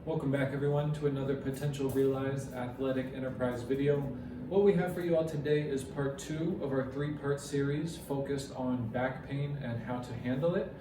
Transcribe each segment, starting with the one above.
Welcome back everyone to another Potential Realized Athletic Enterprise video. What we have for you all today is part 2 of our 3-part series focused on back pain and how to handle it.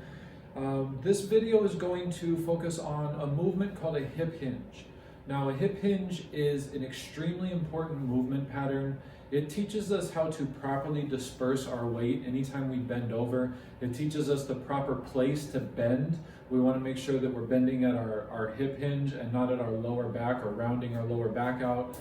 This video is going to focus on a movement called a hip hinge. Now, a hip hinge is an extremely important movement pattern. It teaches us how to properly disperse our weight anytime we bend over. It teaches us the proper place to bend. We want to make sure that we're bending at our hip hinge and not at our lower back or rounding our lower back out.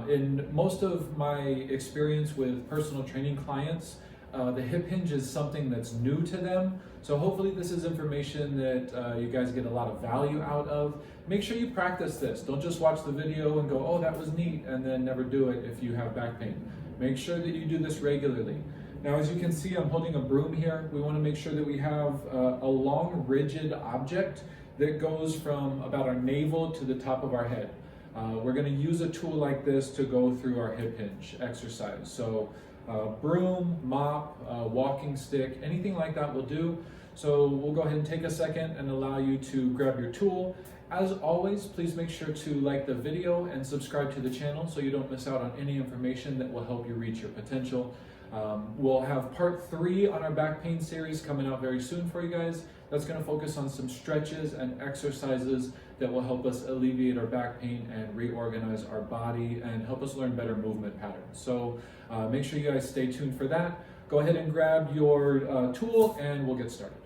In most of my experience with personal training clients, the hip hinge is something that's new to them. So hopefully this is information that you guys get a lot of value out of. Make sure you practice this. Don't just watch the video and go, oh, that was neat, and then never do it if you have back pain. Make sure that you do this regularly. Now, as you can see, I'm holding a broom here. We want to make sure that we have a long, rigid object that goes from about our navel to the top of our head. We're going to use a tool like this to go through our hip hinge exercise. So broom, mop, walking stick, anything like that will do. So we'll go ahead and take a second and allow you to grab your tool. As always, please make sure to like the video and subscribe to the channel so you don't miss out on any information that will help you reach your potential. We'll have part 3 on our back pain series coming out very soon for you guys. That's going to focus on some stretches and exercises that will help us alleviate our back pain and reorganize our body and help us learn better movement patterns. So make sure you guys stay tuned for that. Go ahead and grab your tool and we'll get started.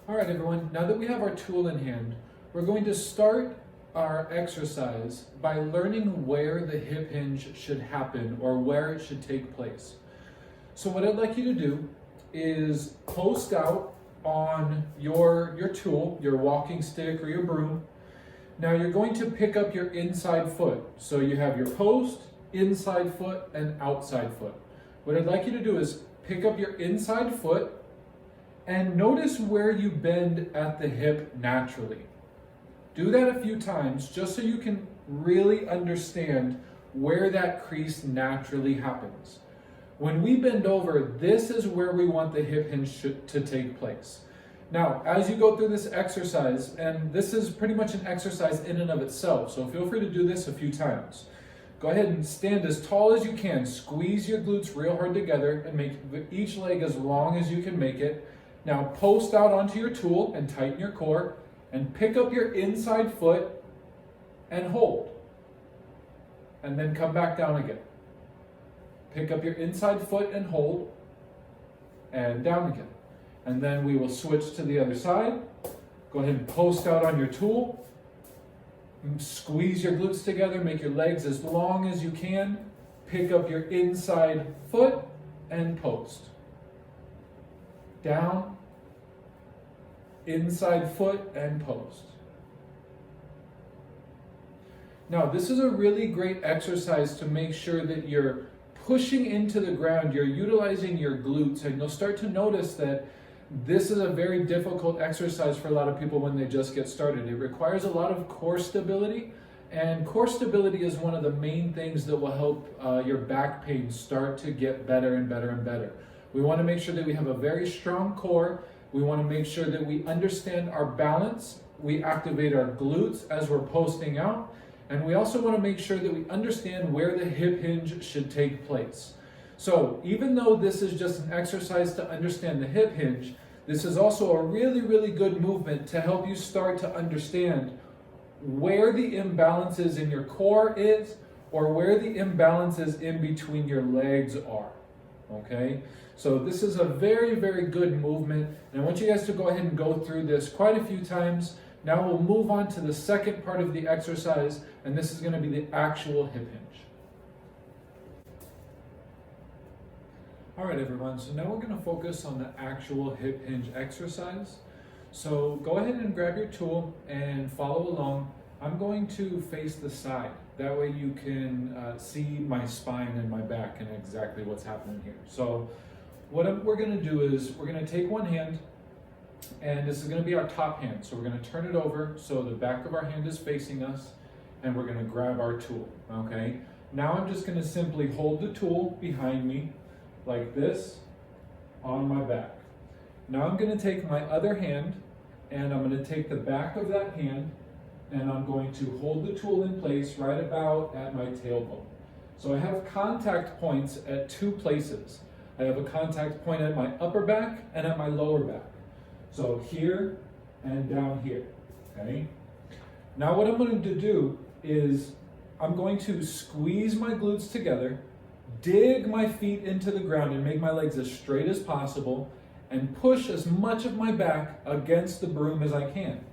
All right, everyone, now that we have our tool in hand, we're going to start our exercise by learning where the hip hinge should happen or where it should take place. So what I'd like you to do is post out on your tool, your walking stick or your broom. Now you're going to pick up your inside foot. So you have your post, inside foot, and outside foot. What I'd like you to do is pick up your inside foot and notice where you bend at the hip naturally. Do that a few times just so you can really understand where that crease naturally happens. When we bend over, this is where we want the hip hinge to take place. Now, as you go through this exercise, and this is pretty much an exercise in and of itself, so feel free to do this a few times. Go ahead and stand as tall as you can. Squeeze your glutes real hard together and make each leg as long as you can make it. Now, post out onto your tool and tighten your core and pick up your inside foot and hold. And then come back down again. Pick up your inside foot and hold, and down again. And then we will switch to the other side. Go ahead and post out on your tool. Squeeze your glutes together, make your legs as long as you can. Pick up your inside foot and post. Down, inside foot and post. Now, this is a really great exercise to make sure that you're pushing into the ground, you're utilizing your glutes, and you'll start to notice that this is a very difficult exercise for a lot of people when they just get started. It requires a lot of core stability, and core stability is one of the main things that will help your back pain start to get better and better and better. We want to make sure that we have a very strong core. We want to make sure that we understand our balance. We activate our glutes as we're posting out. And we also want to make sure that we understand where the hip hinge should take place. So even though this is just an exercise to understand the hip hinge, this is also a really, really good movement to help you start to understand where the imbalances in your core is or where the imbalances in between your legs are. Okay? So this is a very, very good movement. And I want you guys to go ahead and go through this quite a few times. Now we'll move on to the second part of the exercise, and this is going to be the actual hip hinge. All right, everyone, so now we're going to focus on the actual hip hinge exercise. So go ahead and grab your tool and follow along. I'm going to face the side. That way you can see my spine and my back and exactly what's happening here. So what we're going to do is we're going to take one hand, and this is going to be our top hand. So we're going to turn it over so the back of our hand is facing us, and we're going to grab our tool, okay? Now I'm just going to simply hold the tool behind me like this on my back. Now I'm going to take my other hand, and I'm going to take the back of that hand and I'm going to hold the tool in place right about at my tailbone. So I have contact points at two places. I have a contact point at my upper back and at my lower back. So here and down here, okay? Now what I'm going to do is I'm going to squeeze my glutes together, dig my feet into the ground and make my legs as straight as possible, and push as much of my back against the broom as I can.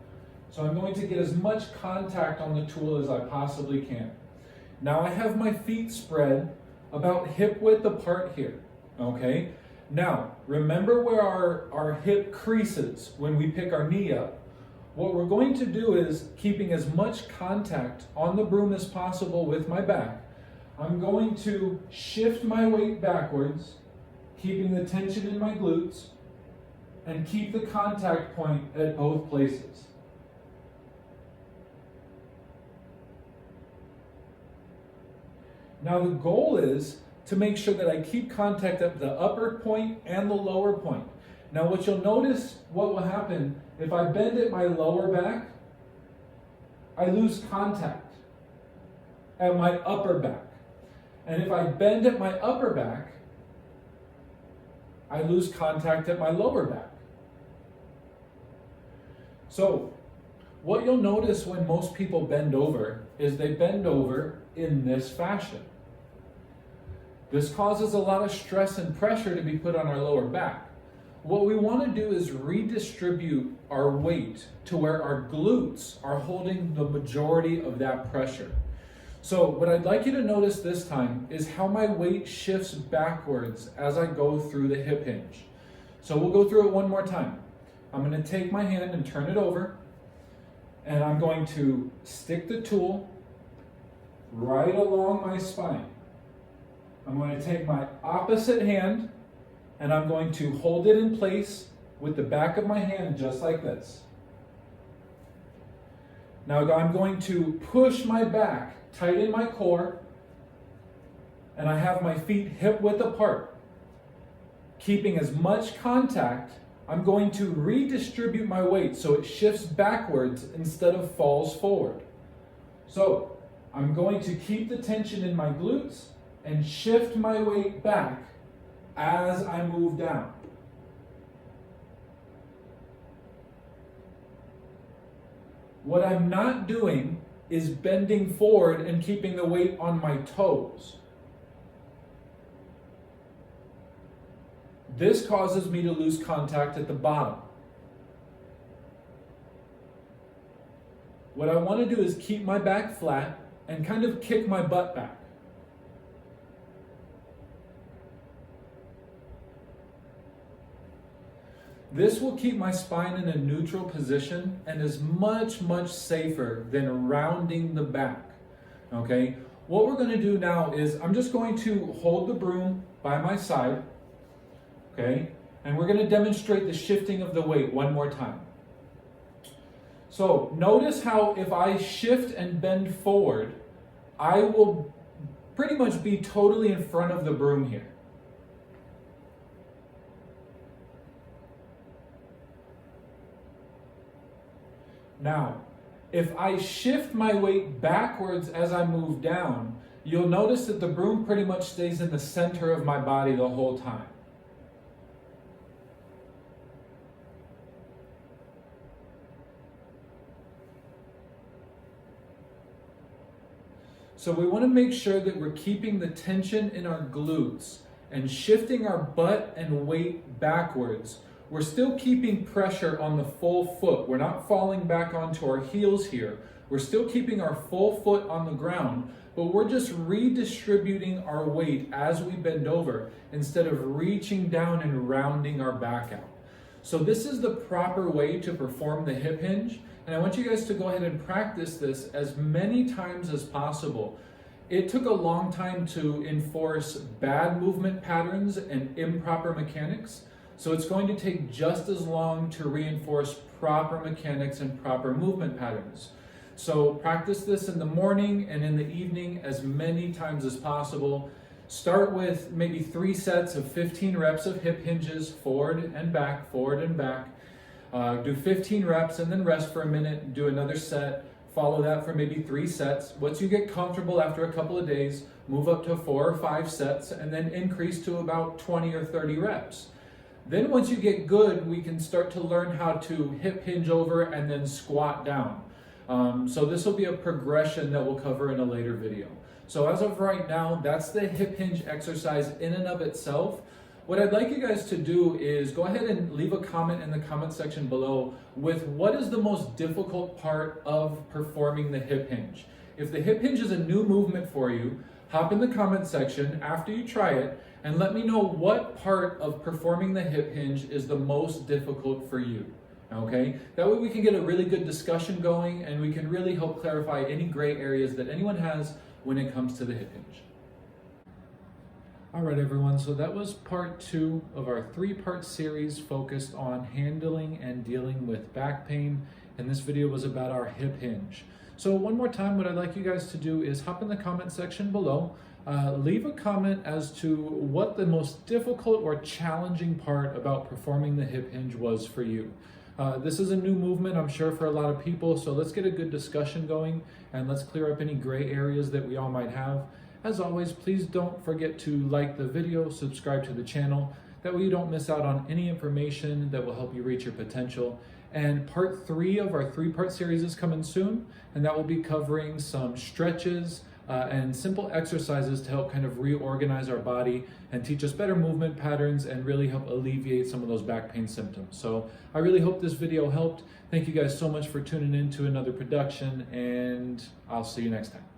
So I'm going to get as much contact on the tool as I possibly can. Now I have my feet spread about hip width apart here, okay? Now, remember where our hip creases when we pick our knee up. What we're going to do is, keeping as much contact on the broom as possible with my back, I'm going to shift my weight backwards, keeping the tension in my glutes, and keep the contact point at both places. Now the goal is to make sure that I keep contact at the upper point and the lower point. Now what you'll notice, what will happen, if I bend at my lower back, I lose contact at my upper back. And if I bend at my upper back, I lose contact at my lower back. So what you'll notice when most people bend over is they bend over in this fashion. This causes a lot of stress and pressure to be put on our lower back. What we want to do is redistribute our weight to where our glutes are holding the majority of that pressure. So what I'd like you to notice this time is how my weight shifts backwards as I go through the hip hinge. So we'll go through it one more time. I'm going to take my hand and turn it over, and I'm going to stick the tool right along my spine. I'm going to take my opposite hand and I'm going to hold it in place with the back of my hand just like this. Now I'm going to push my back, tighten my core, and I have my feet hip width apart. Keeping as much contact, I'm going to redistribute my weight so it shifts backwards instead of falls forward. So I'm going to keep the tension in my glutes and shift my weight back as I move down. What I'm not doing is bending forward and keeping the weight on my toes. This causes me to lose contact at the bottom. What I want to do is keep my back flat and kind of kick my butt back. This will keep my spine in a neutral position and is much, much safer than rounding the back, okay? What we're going to do now is I'm just going to hold the broom by my side, okay? And we're going to demonstrate the shifting of the weight one more time. So notice how if I shift and bend forward, I will pretty much be totally in front of the broom here. Now, if I shift my weight backwards as I move down, you'll notice that the broom pretty much stays in the center of my body the whole time. So we want to make sure that we're keeping the tension in our glutes and shifting our butt and weight backwards. We're still keeping pressure on the full foot. We're not falling back onto our heels here. We're still keeping our full foot on the ground, but we're just redistributing our weight as we bend over instead of reaching down and rounding our back out. So this is the proper way to perform the hip hinge, and I want you guys to go ahead and practice this as many times as possible. It took a long time to enforce bad movement patterns and improper mechanics. So it's going to take just as long to reinforce proper mechanics and proper movement patterns. So practice this in the morning and in the evening as many times as possible. Start with maybe 3 sets of 15 reps of hip hinges, forward and back, forward and back. Do 15 reps and then rest for a minute, do another set, follow that for maybe 3 sets. Once you get comfortable after a couple of days, move up to 4 or 5 sets and then increase to about 20 or 30 reps. Then once you get good, we can start to learn how to hip hinge over and then squat down. So this will be a progression that we'll cover in a later video. So as of right now, that's the hip hinge exercise in and of itself. What I'd like you guys to do is go ahead and leave a comment in the comment section below with what is the most difficult part of performing the hip hinge. If the hip hinge is a new movement for you, hop in the comment section after you try it and let me know what part of performing the hip hinge is the most difficult for you. Okay, that way we can get a really good discussion going and we can really help clarify any gray areas that anyone has when it comes to the hip hinge. All right, everyone, so that was part 2 of our 3-part series focused on handling and dealing with back pain, and this video was about our hip hinge. So one more time, what I'd like you guys to do is hop in the comment section below, leave a comment as to what the most difficult or challenging part about performing the hip hinge was for you. This is a new movement, I'm sure, for a lot of people, so let's get a good discussion going and let's clear up any gray areas that we all might have. As always, please don't forget to like the video, subscribe to the channel, that way you don't miss out on any information that will help you reach your potential. And part 3 of our 3-part series is coming soon, and that will be covering some stretches and simple exercises to help kind of reorganize our body and teach us better movement patterns and really help alleviate some of those back pain symptoms. So I really hope this video helped. Thank you guys so much for tuning in to another production, and I'll see you next time.